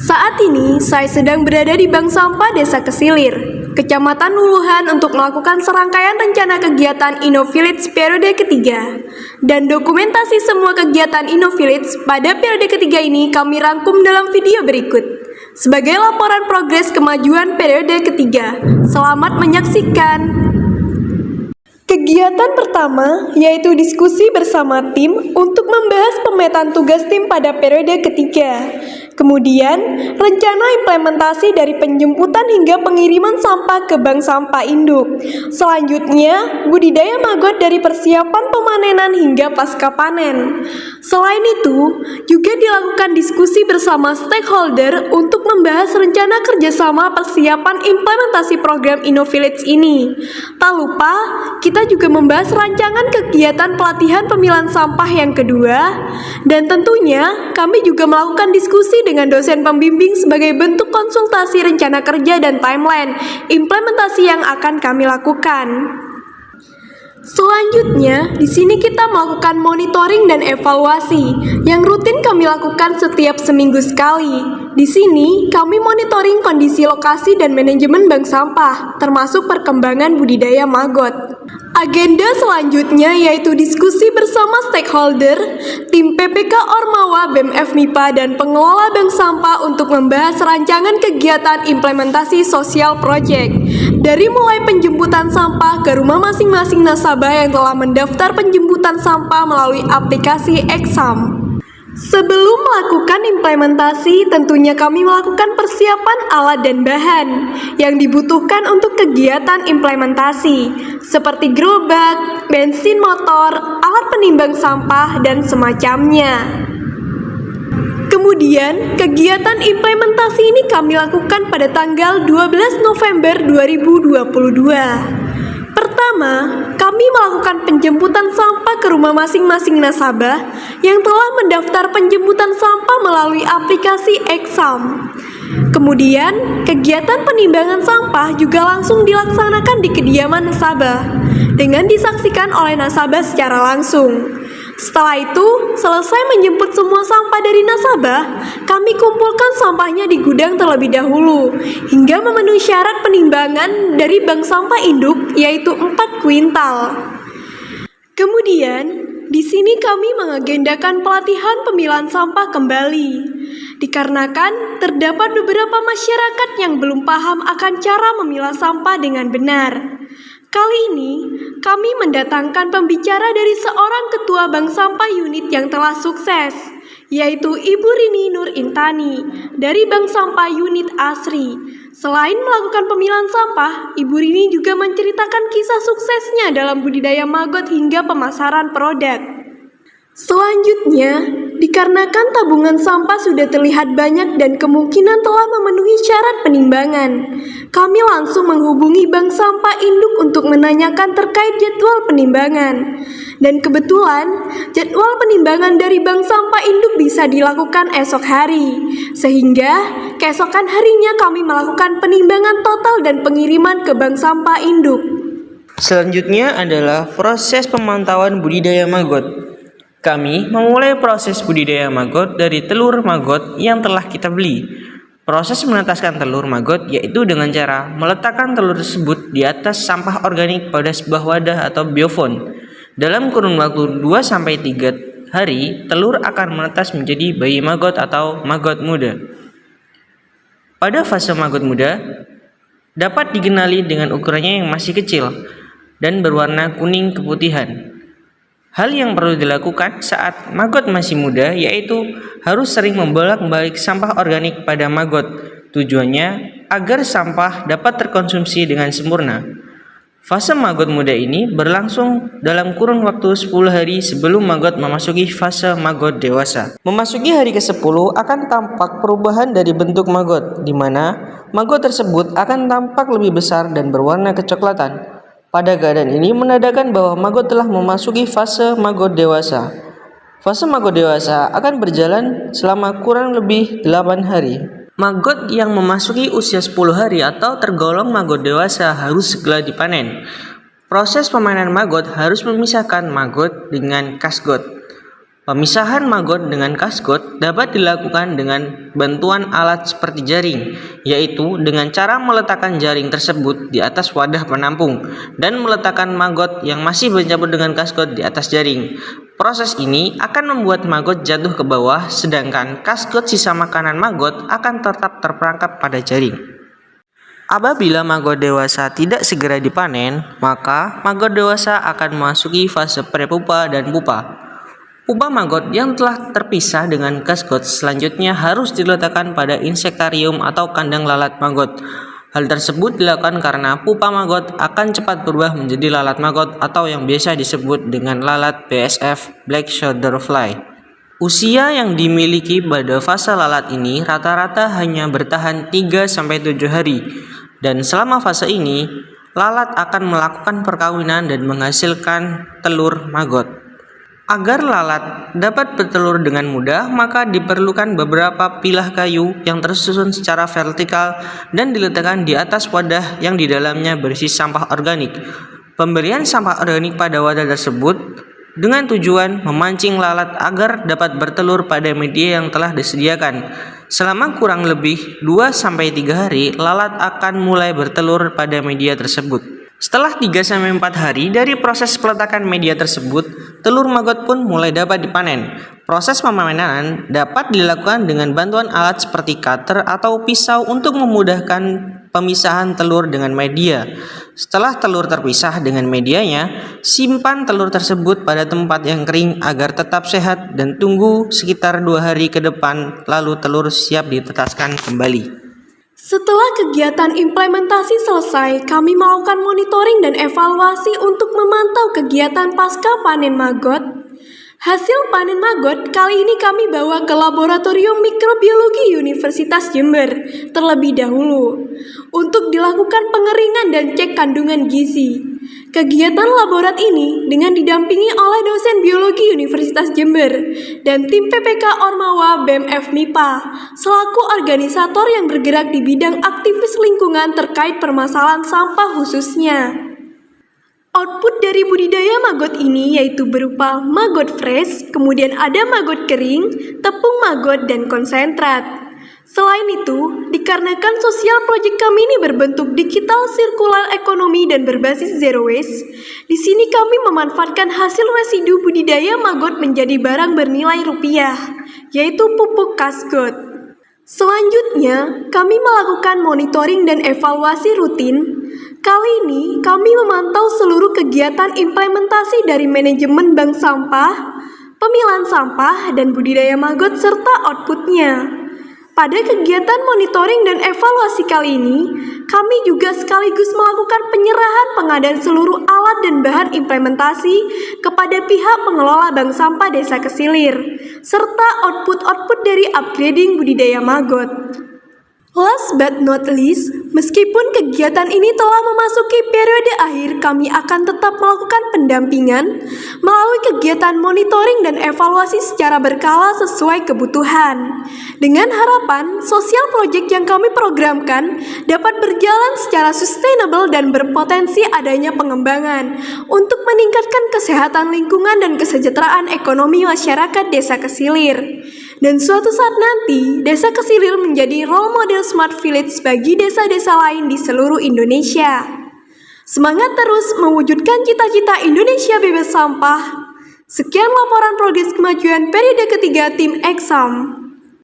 Saat ini, saya sedang berada di Bank Sampah Desa Kesilir, Kecamatan Wuluhan untuk melakukan serangkaian rencana kegiatan InnoVillage periode ketiga. Dan dokumentasi semua kegiatan InnoVillage pada periode ketiga ini kami rangkum dalam video berikut. Sebagai laporan progres kemajuan periode ketiga, selamat menyaksikan. Kegiatan pertama yaitu diskusi bersama tim untuk membahas pemetaan tugas tim pada periode ketiga. Kemudian, rencana implementasi dari penjemputan hingga pengiriman sampah ke bank sampah induk. Selanjutnya, budidaya maggot dari persiapan pemanenan hingga pasca panen. Selain itu, juga dilakukan diskusi bersama stakeholder untuk membahas rencana kerjasama persiapan implementasi program InnoVillage ini. Tak lupa, kita juga membahas rancangan kegiatan pelatihan pemilahan sampah yang kedua, dan tentunya kami juga melakukan diskusi dengan dosen pembimbing sebagai bentuk konsultasi rencana kerja dan timeline implementasi yang akan kami lakukan. Selanjutnya, di sini kita melakukan monitoring dan evaluasi yang rutin kami lakukan setiap seminggu sekali. Di sini, kami monitoring kondisi lokasi dan manajemen bank sampah, termasuk perkembangan budidaya maggot. Agenda selanjutnya yaitu diskusi bersama stakeholder, tim PPK Ormawa, BEM FMIPA, dan pengelola bank sampah untuk membahas rancangan kegiatan implementasi sosial project. Dari mulai penjemputan sampah ke rumah masing-masing nasabah yang telah mendaftar penjemputan sampah melalui aplikasi Exam. Sebelum melakukan implementasi, tentunya kami melakukan persiapan alat dan bahan yang dibutuhkan untuk kegiatan implementasi, seperti gerobak, bensin motor, alat penimbang sampah, dan semacamnya. Kemudian, kegiatan implementasi ini kami lakukan pada tanggal 12 November 2022. Pertama, kami melakukan penjemputan sampah ke rumah masing-masing nasabah yang telah mendaftar penjemputan sampah melalui aplikasi Exam. Kemudian, kegiatan penimbangan sampah juga langsung dilaksanakan di kediaman nasabah dengan disaksikan oleh nasabah secara langsung. Setelah itu, selesai menjemput semua sampah dari nasabah, kami kumpulkan sampahnya di gudang terlebih dahulu, hingga memenuhi syarat penimbangan dari bank sampah induk, yaitu 4 kuintal. Kemudian, di sini kami mengagendakan pelatihan pemilahan sampah kembali, dikarenakan terdapat beberapa masyarakat yang belum paham akan cara memilah sampah dengan benar. Kali ini, kami mendatangkan pembicara dari seorang ketua bank sampah unit yang telah sukses, yaitu Ibu Rini Nur Intani dari bank sampah unit Asri. Selain melakukan pemilahan sampah, Ibu Rini juga menceritakan kisah suksesnya dalam budidaya maggot hingga pemasaran produk. Selanjutnya, dikarenakan tabungan sampah sudah terlihat banyak dan kemungkinan telah memenuhi syarat penimbangan, kami langsung menghubungi bank sampah induk untuk menanyakan terkait jadwal penimbangan. Dan kebetulan, jadwal penimbangan dari bank sampah induk bisa dilakukan esok hari, sehingga keesokan harinya kami melakukan penimbangan total dan pengiriman ke bank sampah induk. Selanjutnya adalah proses pemantauan budidaya maggot. Kami memulai proses budidaya maggot dari telur maggot yang telah kita beli. Proses menetaskan telur maggot yaitu dengan cara meletakkan telur tersebut di atas sampah organik pada sebuah wadah atau biofon. Dalam kurun waktu 2-3 hari, telur akan menetas menjadi bayi maggot atau maggot muda. Pada fase maggot muda, dapat dikenali dengan ukurannya yang masih kecil dan berwarna kuning keputihan. Hal yang perlu dilakukan saat maggot masih muda yaitu harus sering membolak-balik sampah organik pada maggot. Tujuannya agar sampah dapat terkonsumsi dengan sempurna. Fase maggot muda ini berlangsung dalam kurun waktu 10 hari sebelum maggot memasuki fase maggot dewasa. Memasuki hari ke-10 akan tampak perubahan dari bentuk maggot, di mana maggot tersebut akan tampak lebih besar dan berwarna kecoklatan. Pada keadaan ini menandakan bahwa maggot telah memasuki fase maggot dewasa. Fase maggot dewasa akan berjalan selama kurang lebih 8 hari. Maggot yang memasuki usia 10 hari atau tergolong maggot dewasa harus segera dipanen. Proses pemanenan maggot harus memisahkan maggot dengan kasgot. Pemisahan maggot dengan kasgot dapat dilakukan dengan bantuan alat seperti jaring, yaitu dengan cara meletakkan jaring tersebut di atas wadah penampung dan meletakkan maggot yang masih bercampur dengan kasgot di atas jaring. Proses ini akan membuat maggot jatuh ke bawah, sedangkan kasgot sisa makanan maggot akan tetap terperangkap pada jaring. Apabila maggot dewasa tidak segera dipanen, maka maggot dewasa akan memasuki fase prepupa dan pupa. Pupa maggot yang telah terpisah dengan kasgot selanjutnya harus diletakkan pada insektarium atau kandang lalat maggot. Hal tersebut dilakukan karena pupa maggot akan cepat berubah menjadi lalat maggot atau yang biasa disebut dengan lalat BSF (Black Shoulder Fly). Usia yang dimiliki pada fase lalat ini rata-rata hanya bertahan 3-7 hari, dan selama fase ini, lalat akan melakukan perkawinan dan menghasilkan telur maggot. Agar lalat dapat bertelur dengan mudah, maka diperlukan beberapa pilah kayu yang tersusun secara vertikal dan diletakkan di atas wadah yang di dalamnya berisi sampah organik. Pemberian sampah organik pada wadah tersebut dengan tujuan memancing lalat agar dapat bertelur pada media yang telah disediakan. Selama kurang lebih 2-3 hari, lalat akan mulai bertelur pada media tersebut. Setelah 3-4 hari dari proses peletakan media tersebut, telur maggot pun mulai dapat dipanen. Proses pemanenan dapat dilakukan dengan bantuan alat seperti cutter atau pisau untuk memudahkan pemisahan telur dengan media. Setelah telur terpisah dengan medianya, simpan telur tersebut pada tempat yang kering agar tetap sehat dan tunggu sekitar 2 hari ke depan, lalu telur siap ditetaskan kembali. Setelah kegiatan implementasi selesai, kami melakukan monitoring dan evaluasi untuk memantau kegiatan pasca panen maggot. Hasil panen maggot kali ini kami bawa ke Laboratorium Mikrobiologi Universitas Jember terlebih dahulu untuk dilakukan pengeringan dan cek kandungan gizi. Kegiatan laborat ini dengan didampingi oleh dosen biologi Universitas Jember dan tim PPK Ormawa BMF MIPA selaku organisator yang bergerak di bidang aktivis lingkungan terkait permasalahan sampah khususnya. Output dari budidaya maggot ini yaitu berupa maggot fresh, kemudian ada maggot kering, tepung maggot, dan konsentrat. Selain itu, dikarenakan sosial project kami ini berbentuk digital circular economy dan berbasis zero waste, di sini kami memanfaatkan hasil residu budidaya maggot menjadi barang bernilai rupiah, yaitu pupuk kasgot. Selanjutnya, kami melakukan monitoring dan evaluasi rutin. Kali ini, kami memantau seluruh kegiatan implementasi dari manajemen bank sampah, pemilahan sampah, dan budidaya maggot serta outputnya. Pada kegiatan monitoring dan evaluasi kali ini, kami juga sekaligus melakukan penyerahan pengadaan seluruh alat dan bahan implementasi kepada pihak pengelola bank sampah Desa Kesilir, serta output-output dari upgrading budidaya maggot. Last but not least, meskipun kegiatan ini telah memasuki periode akhir, kami akan tetap melakukan pendampingan melalui kegiatan monitoring dan evaluasi secara berkala sesuai kebutuhan. Dengan harapan, sosial project yang kami programkan dapat berjalan secara sustainable dan berpotensi adanya pengembangan untuk meningkatkan kesehatan lingkungan dan kesejahteraan ekonomi masyarakat Desa Kesilir. Dan suatu saat nanti, Desa Kesilir menjadi role model Smart Village bagi desa-desa lain di seluruh Indonesia. Semangat terus mewujudkan cita-cita Indonesia bebas sampah. Sekian laporan progres kemajuan periode ketiga tim Exam.